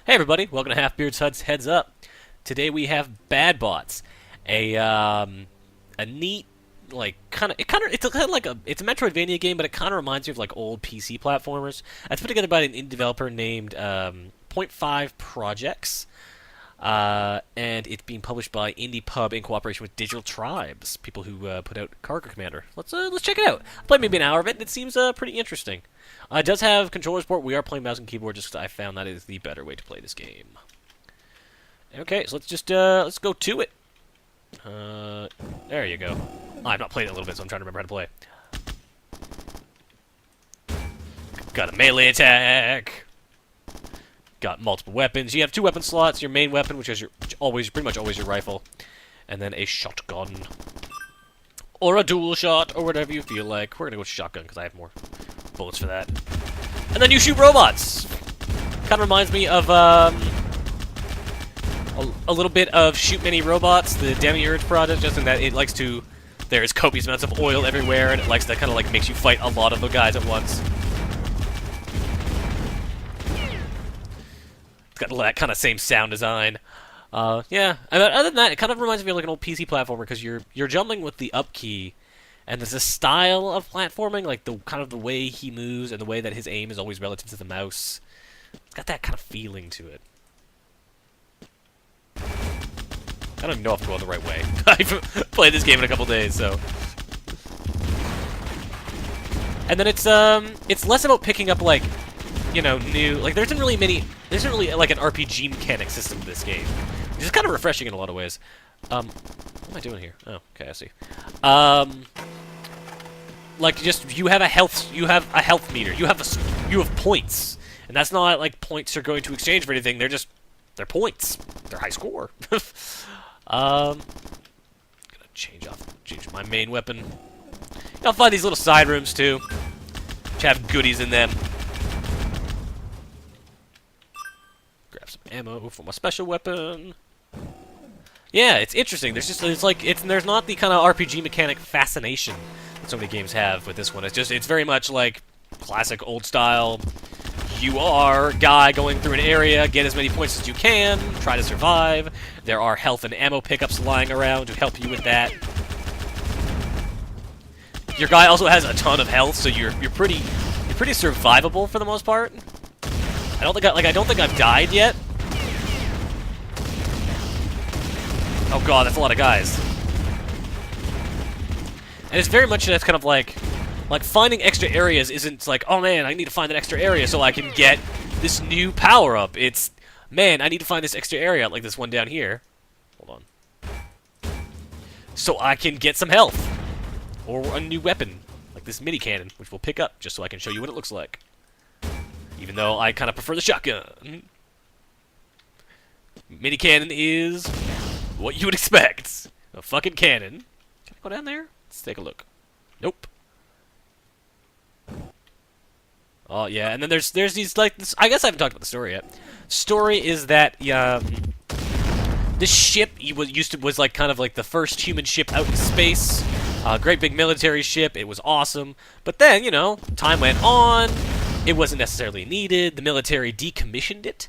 Hey everybody, welcome to Halfbeard's Hud's Heads Up. Today we have Bad Bots, a neat it's kind of like it's a Metroidvania game, but it kind of reminds me of like old PC platformers. It's put together by an indie developer named Point Five Projects, and it's being published by Indie Pub in cooperation with Digital Tribes, people who put out Cargo Commander. Let's check it out. I played maybe an hour of it, and it seems pretty interesting. It does have controller support. We are playing mouse and keyboard just because I found that is the better way to play this game. Okay, so let's go to it. There you go. Oh, I've not played it a little bit, so I'm trying to remember how to play. Got a melee attack. Got multiple weapons. You have two weapon slots. Your main weapon, which is pretty much always your rifle, and then a shotgun, or a dual shot, or whatever you feel like. We're gonna go with shotgun because I have more bullets for that. And then you shoot robots. Kind of reminds me of a little bit of Shoot Many Robots, the Demiurge project, just in that it likes to. There's copious amounts of oil everywhere, and it likes to kind of like makes you fight a lot of the guys at once. It's got that kind of same sound design. Yeah. And other than that, it kind of reminds me of like an old PC platformer because you're jumping with the up key, and there's a style of platforming, like the kind of the way he moves and the way that his aim is always relative to the mouse. It's got that kind of feeling to it. I don't even know if I'm going the right way. I've played this game in a couple days, so. And then it's less about picking up like, you know, new like there isn't really like an RPG mechanic system to this game, which is kind of refreshing in a lot of ways. What am I doing here? Oh, okay, I see. Like just you have a health meter. You have points, and that's not like points are going to exchange for anything. They're points. They're high score. Gonna change my main weapon. I'll find these little side rooms too, which have goodies in them. Grab some ammo for my special weapon. Yeah, it's interesting. There's not the kind of RPG mechanic fascination that so many games have with this one. It's very much like classic old style. You are a guy going through an area, get as many points as you can, try to survive. There are health and ammo pickups lying around to help you with that. Your guy also has a ton of health, so you're pretty survivable for the most part. I don't think I've died yet. Oh god, that's a lot of guys. And it's very much that's kind of like finding extra areas isn't like, oh man, I need to find an extra area so I can get this new power-up. It's, man, I need to find this extra area, like this one down here. Hold on. So I can get some health. Or a new weapon, like this mini cannon, which we'll pick up just so I can show you what it looks like. Even though I kind of prefer the shotgun. Mini cannon is what you would expect. A fucking cannon. Can I go down there? Let's take a look. Nope. Oh yeah, and then there's these like this, I guess I haven't talked about the story yet. Story is that this ship was like kind of like the first human ship out in space. Great big military ship. It was awesome. But then, you know, time went on. It wasn't necessarily needed. The military decommissioned it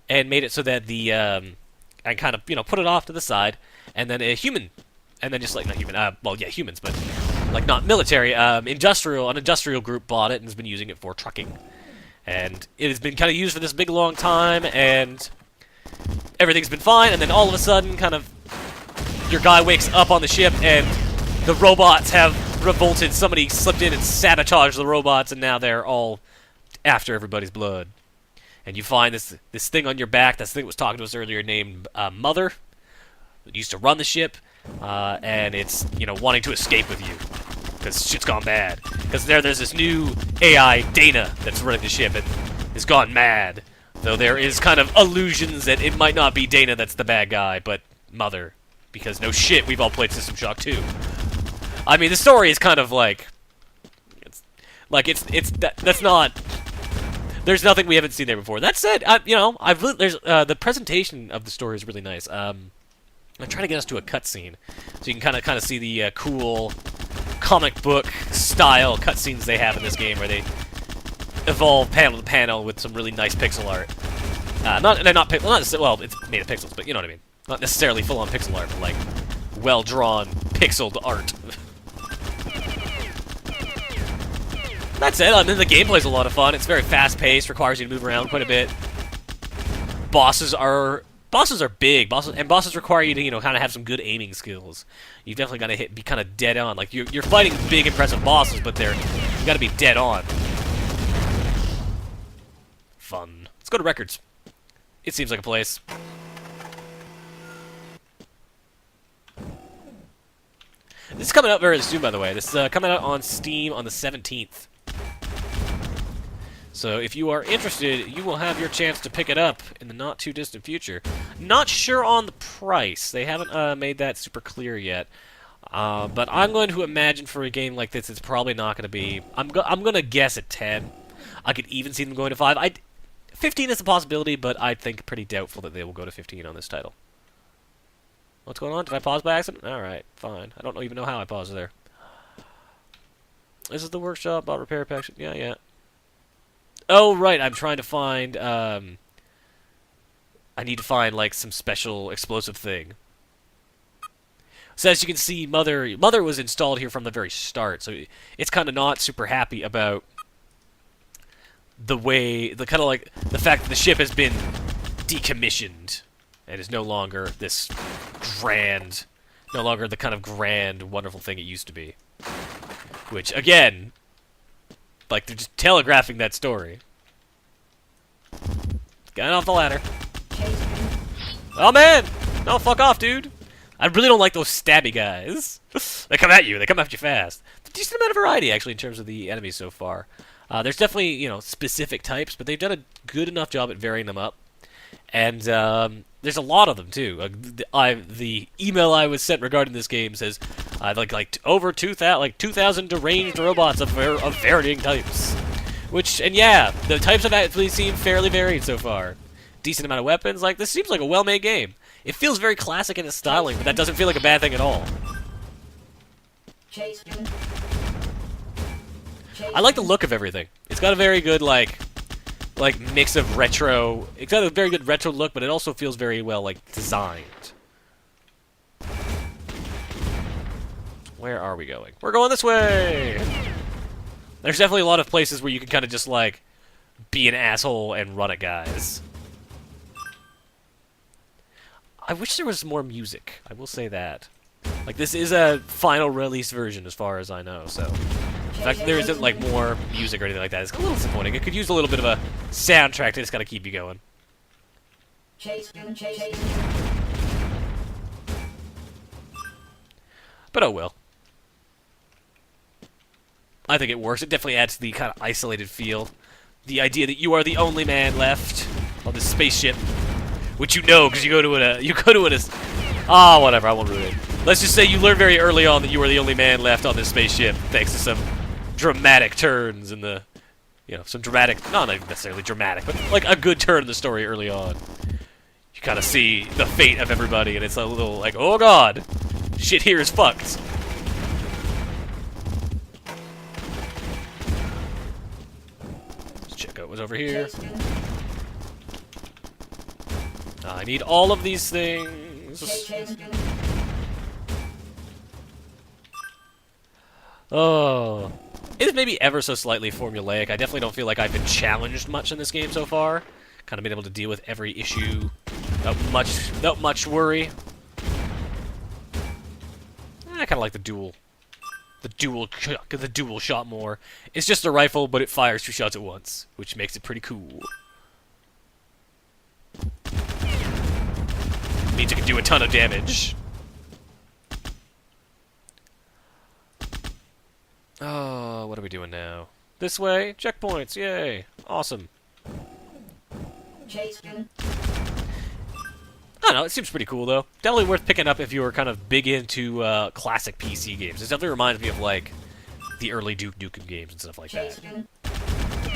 and made it so that the and kind of, you know, put it off to the side, and then a human, and then just like not human, well yeah, humans, but like not military, an industrial group bought it and has been using it for trucking, and it has been kind of used for this big long time, and everything's been fine, and then all of a sudden, kind of, your guy wakes up on the ship and the robots have revolted. Somebody slipped in and sabotaged the robots, and now they're all after everybody's blood. And you find this thing on your back, this thing that was talking to us earlier, named Mother, that used to run the ship, and it's, you know, wanting to escape with you because shit's gone bad. Because there's this new AI, Dana, that's running the ship and has gone mad. Though there is kind of illusions that it might not be Dana that's the bad guy, but Mother. Because no shit, we've all played System Shock 2. I mean, the story is kind of like, that's not. There's nothing we haven't seen there before. That said, you know, the presentation of the story is really nice. I'm trying to get us to a cutscene, so you can kind of see the cool comic book style cutscenes they have in this game, where they evolve panel to panel with some really nice pixel art. Well, it's made of pixels, but you know what I mean. Not necessarily full-on pixel art, but like well-drawn, pixeled art. That's it. And then the gameplay's a lot of fun. It's very fast-paced, requires you to move around quite a bit. Bosses are big. Bosses require you to, you know, kind of have some good aiming skills. You've definitely got to be kind of dead on. Like you're fighting big, impressive bosses, but you got to be dead on. Fun. Let's go to records. It seems like a place. This is coming out very soon, by the way. This is coming out on Steam on the 17th. So if you are interested, you will have your chance to pick it up in the not-too-distant future. Not sure on the price. They haven't made that super clear yet. But I'm going to imagine for a game like this, it's probably not going to be... I'm going to guess at 10. I could even see them going to 5. 15 is a possibility, but I think pretty doubtful that they will go to 15 on this title. What's going on? Did I pause by accident? Alright, fine. I don't even know how I paused there. This is the workshop, bot repair pack. Yeah. Oh, right, I'm trying to find, I need to find, like, some special explosive thing. So as you can see, Mother was installed here from the very start, so it's kind of not super happy about the fact that the ship has been decommissioned and is no longer this no longer the kind of grand, wonderful thing it used to be. Which, again, like, they're just telegraphing that story. Getting off the ladder. Oh, man! No, fuck off, dude! I really don't like those stabby guys. They come at you. They come at you fast. There's a decent amount of variety, actually, in terms of the enemies so far. There's definitely, you know, specific types, but they've done a good enough job at varying them up. And there's a lot of them, too. The email I was sent regarding this game says over 2,000 deranged robots of varying types. And yeah, the types have actually seemed fairly varied so far. Decent amount of weapons. Like, this seems like a well-made game. It feels very classic in its styling, but that doesn't feel like a bad thing at all. I like the look of everything. It's got a very good, like mix of retro. It's got a very good retro look, but it also feels very well, like, designed. Where are we going? We're going this way! There's definitely a lot of places where you can kind of just, like, be an asshole and run at guys. I wish there was more music. I will say that. Like, this is a final release version as far as I know, so... The fact that there isn't, like, more music or anything like that is a little disappointing. It could use a little bit of a soundtrack to just kind of keep you going. But oh well. I think it works. It definitely adds to the kind of isolated feel. The idea that you are the only man left on this spaceship. Which you know, because you go to whatever, I won't ruin it. Let's just say you learn very early on that you are the only man left on this spaceship, thanks to some dramatic turns in the, you know, some dramatic, not necessarily dramatic, but like a good turn in the story early on. You kind of see the fate of everybody, and it's a little like, oh god, shit here is fucked. Let's check out what's over here. I need all of these things. Oh. It is maybe ever so slightly formulaic. I definitely don't feel like I've been challenged much in this game so far. Kind of been able to deal with every issue without much worry. I kind of like the dual shot more. It's just a rifle, but it fires 2 shots at once, which makes it pretty cool. Means it can do a ton of damage. Oh, what are we doing now? This way? Checkpoints, yay! Awesome. I don't know, it seems pretty cool though. Definitely worth picking up if you were kind of big into classic PC games. It definitely reminds me of like the early Duke Nukem games and stuff like that.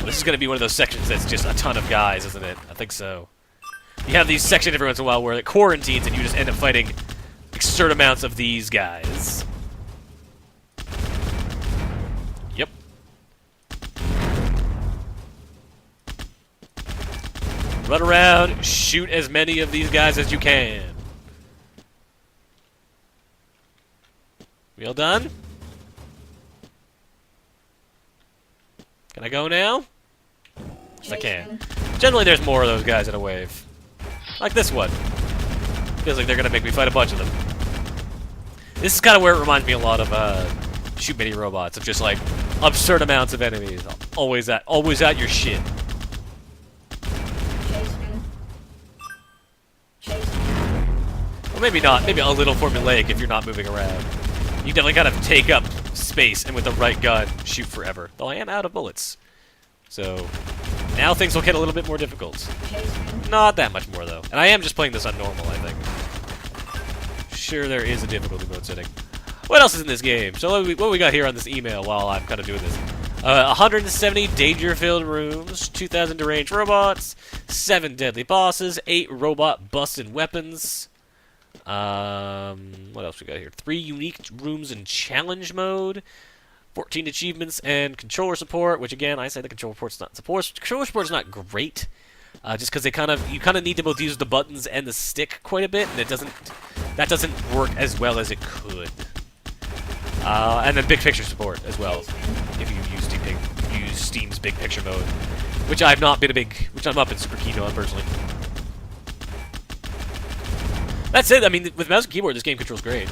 This is going to be one of those sections that's just a ton of guys, isn't it? I think so. You have these sections every once in a while where it quarantines and you just end up fighting absurd amounts of these guys. Yep. Run around, shoot as many of these guys as you can. We all done? Can I go now? Yes, I can. Generally, there's more of those guys in a wave. Like this one. Feels like they're gonna make me fight a bunch of them. This is kind of where it reminds me a lot of Shoot Mini Robots, of just like absurd amounts of enemies, always at your shit. Well, maybe not. Maybe a little formulaic if you're not moving around. You definitely gotta take up space and with the right gun shoot forever. Though I am out of bullets, so now things will get a little bit more difficult. Not that much more though, and I am just playing this on normal, I think. Sure, there is a difficulty mode setting. What else is in this game? So what we got here on this email while I'm kind of doing this? 170 danger-filled rooms, 2,000 deranged robots, 7 deadly bosses, 8 robot busted weapons. What else we got here? 3 unique rooms in challenge mode, 14 achievements, and controller support. Which again, I say the controller support is not great. Just because you kind of need to both use the buttons and the stick quite a bit, and that doesn't work as well as it could. And then big picture support as well, if you use Steam's big picture mode, which I'm not been super keen on personally. That's it. I mean, with mouse and keyboard, this game controls great,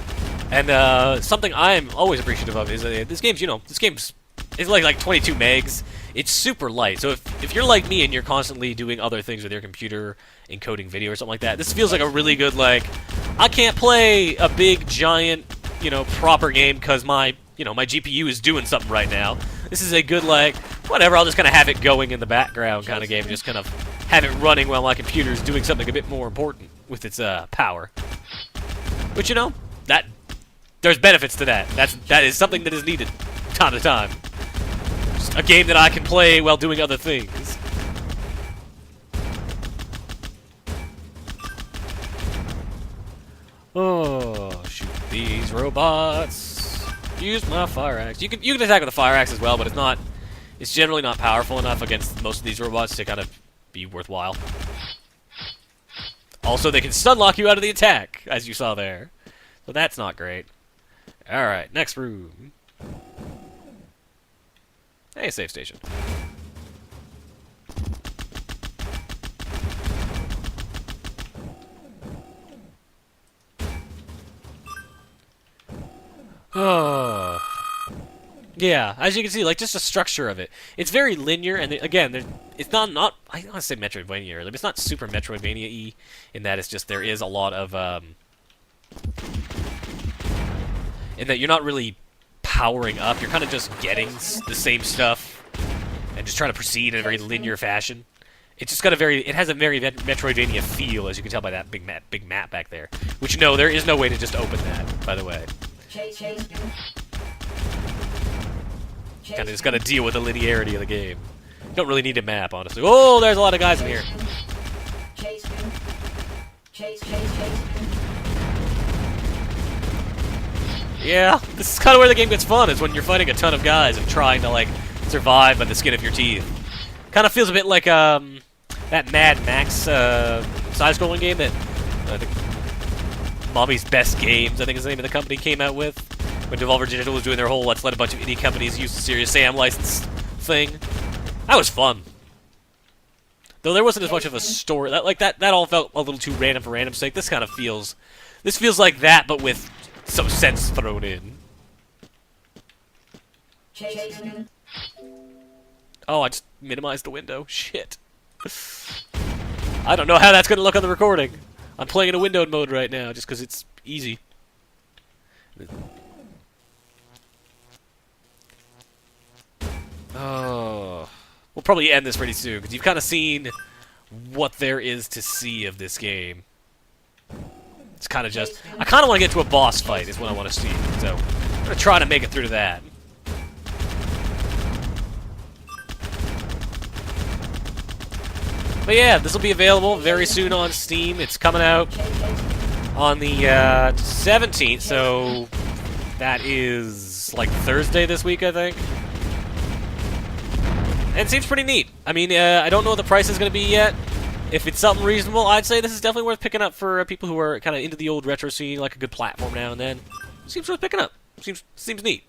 and something I'm always appreciative of is this game's it's like 22 megs. It's super light, so if you're like me and you're constantly doing other things with your computer, encoding video or something like that, this feels like a really good, like, I can't play a big, giant, proper game because my GPU is doing something right now. This is a good, like, whatever, I'll just kind of have it going in the background kind of game, just kind of have it running while my computer is doing something a bit more important with its power. Which, that there's benefits to that. That is something that is needed time to time. A game that I can play while doing other things. Oh, shoot these robots. Use my fire axe. You can attack with a fire axe as well, but it's generally not powerful enough against most of these robots to kind of be worthwhile. Also, they can stun lock you out of the attack, as you saw there. So that's not great. Alright, next room. Hey, save station. Oh. Yeah, as you can see, like, just the structure of it. It's very linear, and again, it's not, I don't want to say Metroidvania, but it's not super Metroidvania-y, in that it's just, there is a lot of, in that you're not really powering up, you're kind of just getting the same stuff and just trying to proceed in a very linear fashion. It's just got it has a very Metroidvania feel, as you can tell by that big map back there. Which, no, there is no way to just open that, by the way. Kind of just got to deal with the linearity of the game. You don't really need a map, honestly. Oh, there's a lot of guys in here. Yeah, this is kind of where the game gets fun, is when you're fighting a ton of guys and trying to, like, survive by the skin of your teeth. Kind of feels a bit like, that Mad Max, side-scrolling game that, I think, Mommy's Best Games, I think is the name of the company, came out with. When Devolver Digital was doing their whole let's let a bunch of indie companies use the Serious Sam license thing. That was fun. Though there wasn't as much of a story. That all felt a little too random for random's sake. This kind of feels like that, but with some sense thrown in. Oh, I just minimized the window. Shit. I don't know how that's going to look on the recording. I'm playing in a windowed mode right now, just because it's easy. Oh. We'll probably end this pretty soon, because you've kind of seen what there is to see of this game. It's kind of just... I kind of want to get to a boss fight, is what I want to see. So, I'm going to try to make it through to that. But yeah, this will be available very soon on Steam. It's coming out on the 17th, so that is like Thursday this week, I think. And it seems pretty neat. I mean, I don't know what the price is going to be yet, if it's something reasonable, I'd say this is definitely worth picking up for people who are kind of into the old retro scene, like a good platform now and then. Seems worth picking up. Seems neat.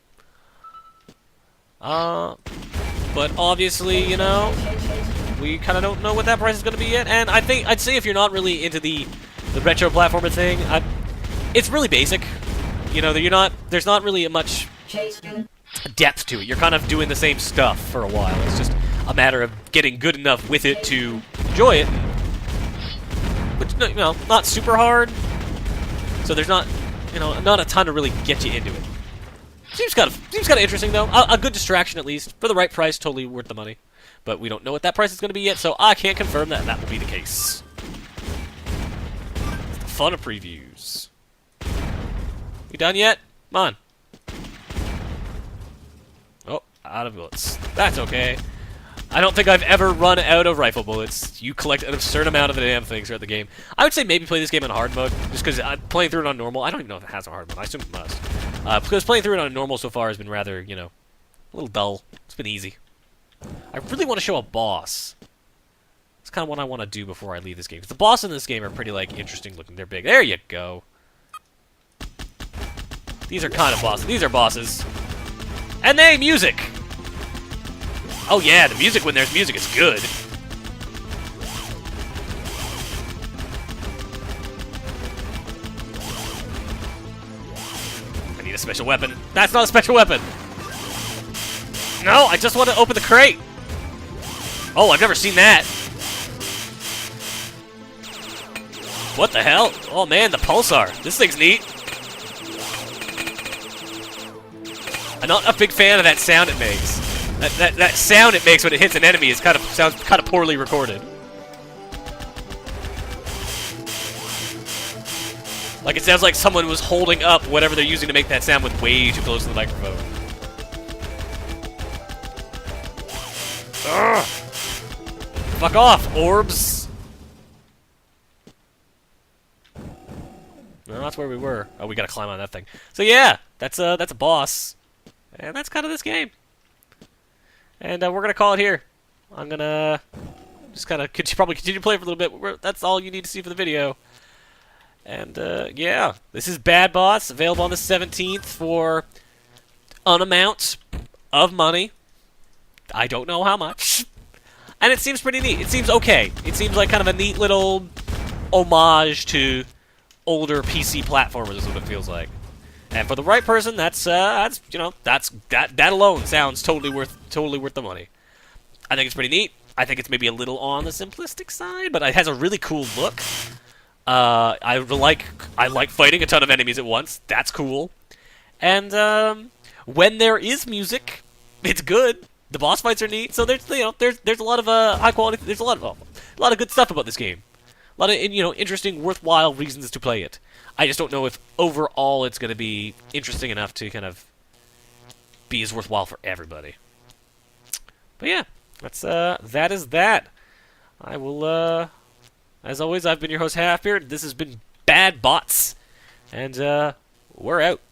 But obviously, you know, we kind of don't know what that price is going to be yet. And I'd say if you're not really into the retro platformer thing, it's really basic. You know, there's not really much depth to it. You're kind of doing the same stuff for a while. It's just a matter of getting good enough with it to enjoy it. Which, you know, not super hard. So there's not, you know, not a ton to really get you into it. Seems kind of interesting though. A good distraction at least for the right price, totally worth the money. But we don't know what that price is going to be yet, so I can't confirm that will be the case. It's the fun of previews. You done yet? Come on. Oh, out of bullets. That's okay. I don't think I've ever run out of rifle bullets. You collect an absurd amount of the damn things throughout the game. I would say maybe play this game on hard mode, just because playing through it on normal, I don't even know if it has a hard mode. I assume it must. Because playing through it on normal so far has been rather, you know, a little dull. It's been easy. I really want to show a boss. That's kind of what I want to do before I leave this game. Because the bosses in this game are pretty, like, interesting looking. They're big. There you go. These are kind of bosses. These are bosses. And they music! Oh yeah, the music when there's music is good. I need a special weapon. That's not a special weapon! No, I just want to open the crate! Oh, I've never seen that. What the hell? Oh man, the pulsar. This thing's neat. I'm not a big fan of that sound it makes. That sound it makes when it hits an enemy sounds kind of poorly recorded. Like it sounds like someone was holding up whatever they're using to make that sound with way too close to the microphone. Ugh. Fuck off, orbs. No, that's where we were. Oh, we gotta climb on that thing. So yeah, that's a boss, and that's kind of this game. And we're gonna call it here. I'm gonna just kind of probably continue to play for a little bit. That's all you need to see for the video. And yeah, this is Bad Bots, available on the 17th for an amount of money. I don't know how much. And it seems pretty neat. It seems okay. It seems like kind of a neat little homage to older PC platformers is what it feels like. And for the right person, that's you know, that alone sounds totally worth the money. I think it's pretty neat. I think it's maybe a little on the simplistic side, but it has a really cool look. I like fighting a ton of enemies at once. That's cool. And when there is music, it's good. The boss fights are neat. So there's a lot of high quality. There's a lot of good stuff about this game. A lot of interesting, worthwhile reasons to play it. I just don't know if overall it's going to be interesting enough to kind of be as worthwhile for everybody. But yeah, that is that. I will, as always, I've been your host, Halfbeard. This has been Bad Bots, and we're out.